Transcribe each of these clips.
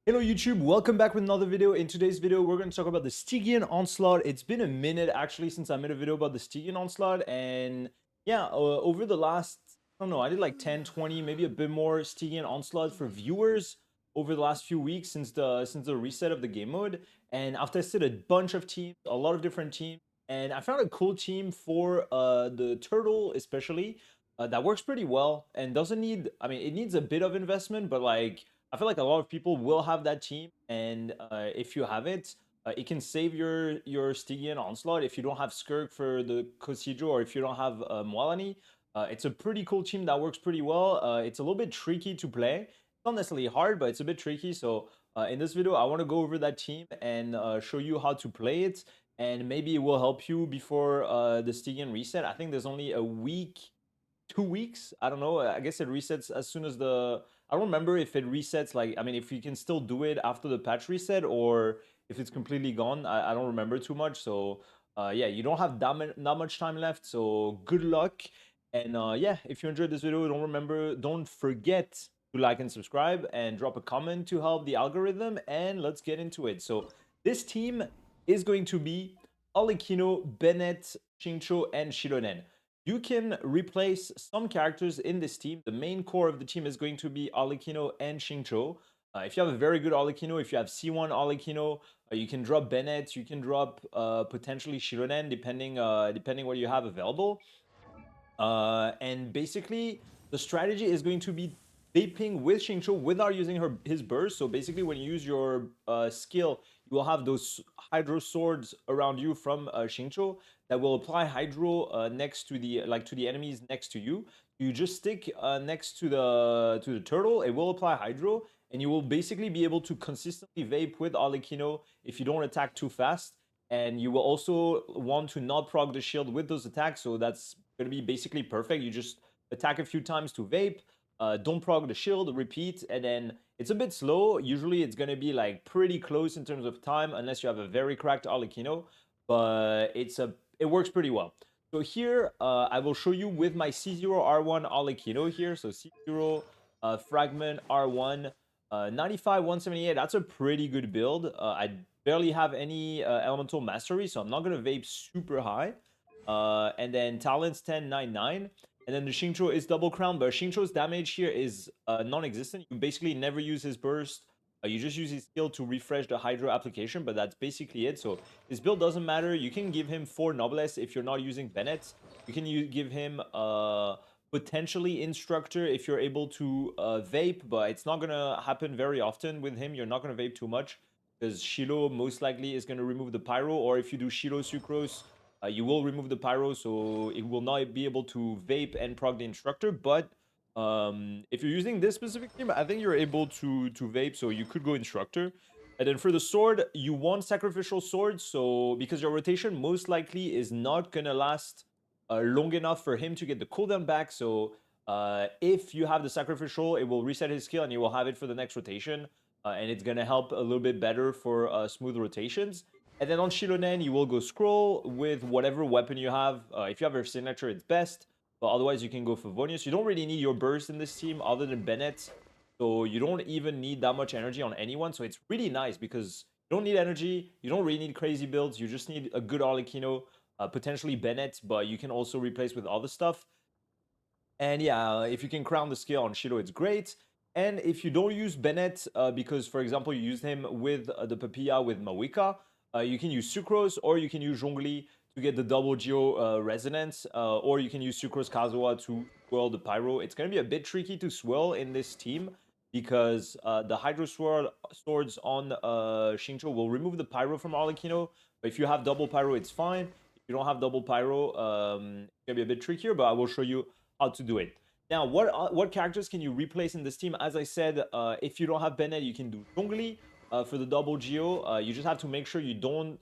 Hello YouTube, welcome back with another video. In today's video, we're going to talk about the Stygian Onslaught. It's been a minute actually since I made a video about the Stygian Onslaught, and yeah, over the last, I don't know, I did like 10, 20, maybe a bit more Stygian Onslaught for viewers over the last few weeks since the reset of the game mode, and I've tested a bunch of teams, a lot of different teams, and I found a cool team for the turtle especially that works pretty well and doesn't need, I mean, it needs a bit of investment, but like I feel like a lot of people will have that team, and if you have it, it can save your Stygian Onslaught if you don't have Skirk for the Kosijo or if you don't have Mwalani. It's a pretty cool team that works pretty well. It's a little bit tricky to play. It's not necessarily hard, but it's a bit tricky. So in this video, I want to go over that team and show you how to play it, and maybe it will help you before the Stygian reset. I think there's only a week 2 weeks. I don't know. I guess it resets as soon as the. I don't remember if it resets. Like, I mean, if you can still do it after the patch reset or if it's completely gone. I don't remember too much. So, yeah, you don't have not much time left. So, good luck. And yeah, if you enjoyed this video, don't forget to like and subscribe and drop a comment to help the algorithm. And let's get into it. So, this team is going to be Alekino, Bennett, Shincho, and Shironen. You can replace some characters in this team. The main core of the team is going to be Alekino and Shincho. If you have a very good Alekino, if you have C1 Alekino, you can drop Bennett, you can drop potentially Shironen, depending what you have available. And basically, the strategy is going to be vaping with Xingqiu without using his burst. So basically, when you use your skill, you will have those Hydro swords around you from Xingqiu that will apply Hydro next to the enemies next to you. You just stick next to the turtle. It will apply Hydro, and you will basically be able to consistently vape with Arlecchino if you don't attack too fast. And you will also want to not proc the shield with those attacks, so that's going to be basically perfect. You just attack a few times to vape, don't proc the shield, repeat, and then it's a bit slow. Usually it's going to be like pretty close in terms of time, unless you have a very cracked Arlecchino, but it works pretty well. So here, I will show you with my C0R1 Arlecchino here. So C0 Fragment R1, 95, 178. That's a pretty good build. I barely have any elemental mastery, so I'm not going to vape super high. And then talents 10, 9, 9. And then the Xingqiu is double crown, but Xingqiu's damage here is non-existent. You basically never use his burst. You just use his skill to refresh the Hydro application, but that's basically it. So his build doesn't matter. You can give him 4 Noblesse if you're not using Bennett. You can give him potentially Instructor if you're able to vape, but it's not going to happen very often with him. You're not going to vape too much because Shilo most likely is going to remove the Pyro, or if you do Shilo Sucrose, you will remove the Pyro, so it will not be able to vape and proc the Instructor. But if you're using this specific team, I think you're able to vape, so you could go Instructor. And then for the sword, you want Sacrificial Sword, so because your rotation most likely is not going to last long enough for him to get the cooldown back. So if you have the Sacrificial, it will reset his skill and you will have it for the next rotation. And it's going to help a little bit better for smooth rotations. And then on Shironen, you will go scroll with whatever weapon you have. If you have your signature, it's best. But otherwise, you can go for Vonius. You don't really need your burst in this team other than Bennett. So you don't even need that much energy on anyone. So it's really nice because you don't need energy. You don't really need crazy builds. You just need a good Arlecchino, potentially Bennett, but you can also replace with other stuff. And yeah, if you can crown the skill on Shido, it's great. And if you don't use Bennett, because for example, you used him with the Papilla with Mawika, you can use Sucrose or you can use Zhongli to get the double Geo resonance, or you can use Sucrose Kazuha to swirl the Pyro. It's going to be a bit tricky to swirl in this team because the Hydro Swords on Xingqiu will remove the Pyro from Arlecchino. But if you have double Pyro, it's fine. If you don't have double Pyro, it's going to be a bit trickier, but I will show you how to do it. Now, what characters can you replace in this team? As I said, if you don't have Bennett, you can do Zhongli for the double Geo. You just have to make sure you don't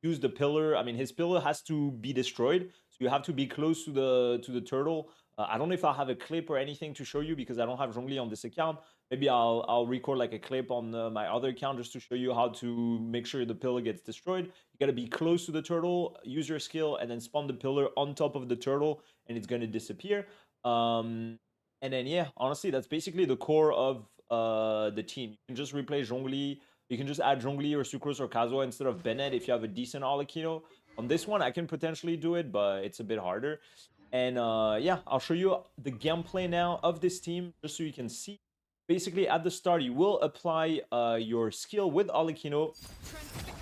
use the pillar. I mean, his pillar has to be destroyed, so you have to be close to the turtle. I don't know if I'll have a clip or anything to show you because I don't have Zhongli on this account. Maybe I'll record like a clip on my other account just to show you how to make sure the pillar gets destroyed. You gotta be close to the turtle, use your skill, and then spawn the pillar on top of the turtle, and it's gonna disappear. And then yeah, honestly, that's basically the core of the team. You can just replace Zhongli. You can just add Zhongli or Sucrose or Kazuha instead of Bennett if you have a decent Alikino. On this one, I can potentially do it, but it's a bit harder. And yeah, I'll show you the gameplay now of this team just so you can see. Basically, at the start, you will apply your skill with Alikino,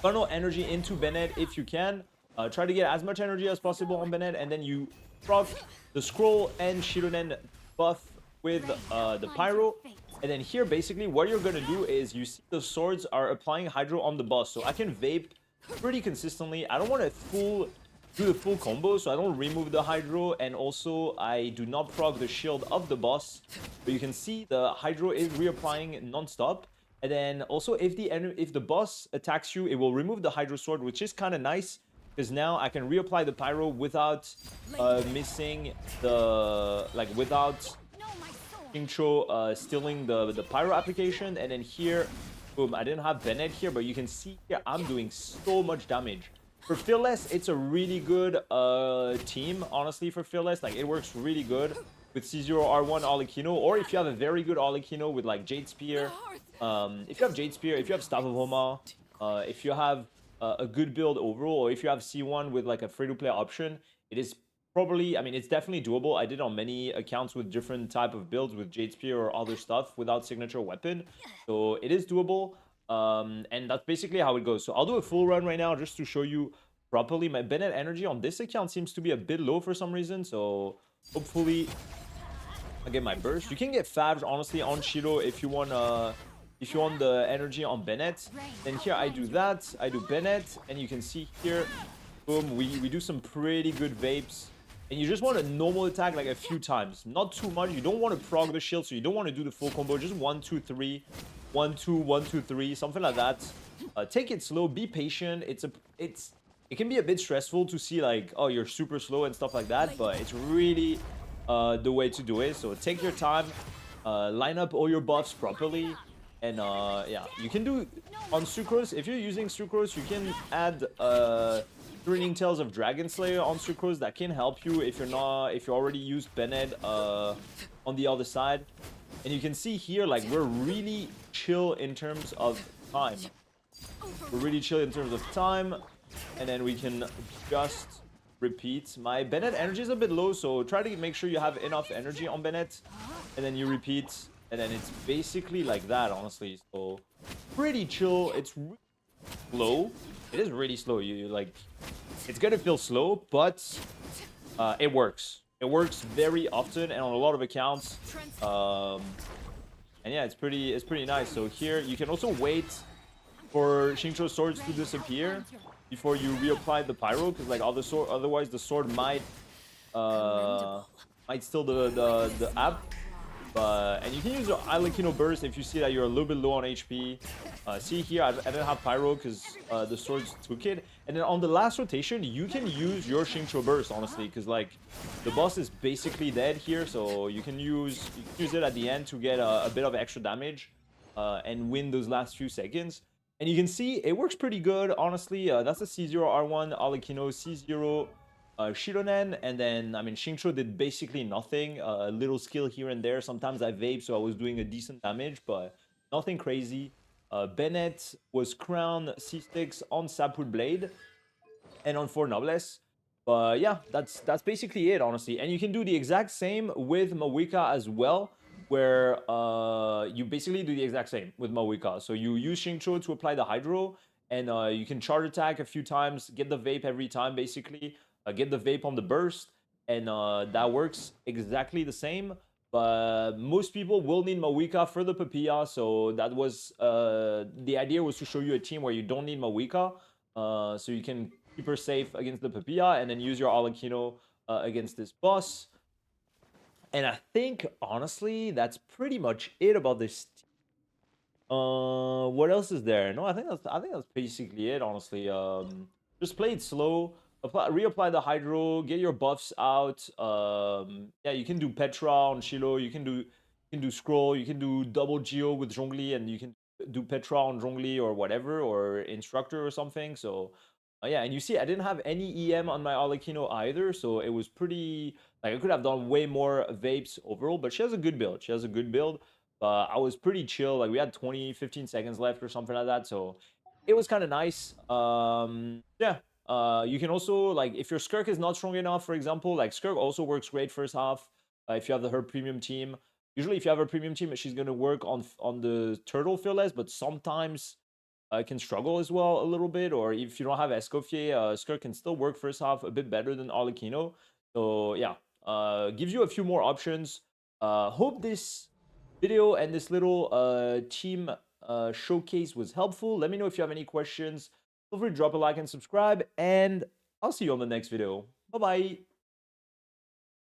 funnel energy into Bennett if you can. Try to get as much energy as possible on Bennett, and then you proc the scroll and Shironen buff with the pyro. And then here, basically, what you're gonna do is you see the swords are applying hydro on the boss, so I can vape pretty consistently. I don't want to do the full combo, so I don't remove the hydro, and also I do not proc the shield of the boss. But you can see the hydro is reapplying non-stop. And then also if the boss attacks you, it will remove the hydro sword, which is kind of nice because now I can reapply the pyro without missing the without Xingqiu stealing the pyro application. And then here, boom, I didn't have Bennett here, but you can see here I'm doing so much damage. For Fearless, it's a really good team, honestly, for Fearless. Like, it works really good with C0R1 Alikino, or if you have a very good Alikino with, like, Jade Spear. If you have Jade Spear, if you have Staff of Homa, if you have a good build overall, or if you have C1 with, like, a free-to-play option, it is probably, I mean, it's definitely doable. I did on many accounts with different type of builds with Jade Spear or other stuff without signature weapon. So it is doable. And that's basically how it goes. So I'll do a full run right now just to show you properly. My Bennett energy on this account seems to be a bit low for some reason. So hopefully I get my burst. You can get Favs, honestly, on Shiro if you want the energy on Bennett. Then here I do that. I do Bennett. And you can see here, boom, we do some pretty good vapes. And you just want a normal attack like a few times. Not too much. You don't want to prog the shield, so you don't want to do the full combo. Just 1, 2, 3. 1, 2, 1, 2, 3. Something like that. Take it slow. Be patient. It can be a bit stressful to see like, oh, you're super slow and stuff like that. But it's really the way to do it. So take your time. Line up all your buffs properly. And yeah, you can do on Sucrose. If you're using Sucrose, you can add Threatening Tales of Dragon Slayer on Sucrose. That can help you if you already used Bennett on the other side. And you can see here, like, we're really chill in terms of time. We're really chill in terms of time. And then we can just repeat. My Bennett energy is a bit low, so try to make sure you have enough energy on Bennett. And then you repeat. And then it's basically like that, honestly. So pretty chill. It's really slow. It is really slow. It's gonna feel slow, but it works. It works very often and on a lot of accounts. And yeah, it's pretty nice. So here you can also wait for Xingqiu's swords to disappear before you reapply the pyro, because like otherwise the sword might steal the app. And you can use your Alikino burst if you see that you're a little bit low on HP. See here, I didn't have pyro because the swords took it. And then on the last rotation, you can use your Xingqiu burst, honestly, because like the boss is basically dead here, so you can use it at the end to get a bit of extra damage and win those last few seconds. And you can see it works pretty good, honestly. That's a C0R1 Alikino, C0 Shironen, and then, I mean, Xingqiu did basically nothing. A little skill here and there. Sometimes I vape, so I was doing a decent damage, but nothing crazy. Bennett was crowned C6 on Sapwood Blade and on 4 Noblesse. But yeah, that's basically it, honestly. And you can do the exact same with Mawika as well, where you basically do the exact same with Mawika. So you use Xingqiu to apply the Hydro, and you can charge attack a few times, get the vape every time, basically. Get the vape on the burst, and that works exactly the same. But most people will need Mawika for the Papilla, so that was the idea, was to show you a team where you don't need Mawika, so you can keep her safe against the Papilla, and then use your Alikino against this boss. And I think, honestly, that's pretty much it about this team. What else is there? No, I think that's basically it, honestly. Just play it slow. Reapply the hydro, get your buffs out. Yeah, you can do Petra on Shiloh, you can do scroll, you can do double Geo with Zhongli, and you can do Petra on Zhongli or whatever, or instructor or something. So yeah, and you see I didn't have any EM on my Alikino either, so it was pretty, like, I could have done way more vapes overall, but she has a good build. but I was pretty chill. Like we had 20, 15 seconds left or something like that. So it was kind of nice. Yeah. You can also like if your Skirk is not strong enough, for example, like Skirk also works great first half. If you have her premium team, usually if you have her premium team, she's gonna work on the turtle fearless, but sometimes can struggle as well a little bit. Or if you don't have Escoffier, Skirk can still work first half a bit better than Arlecchino. So yeah, gives you a few more options. Hope this video and this little team showcase was helpful. Let me know if you have any questions. Feel free to drop a like and subscribe, and I'll see you on the next video. Bye bye.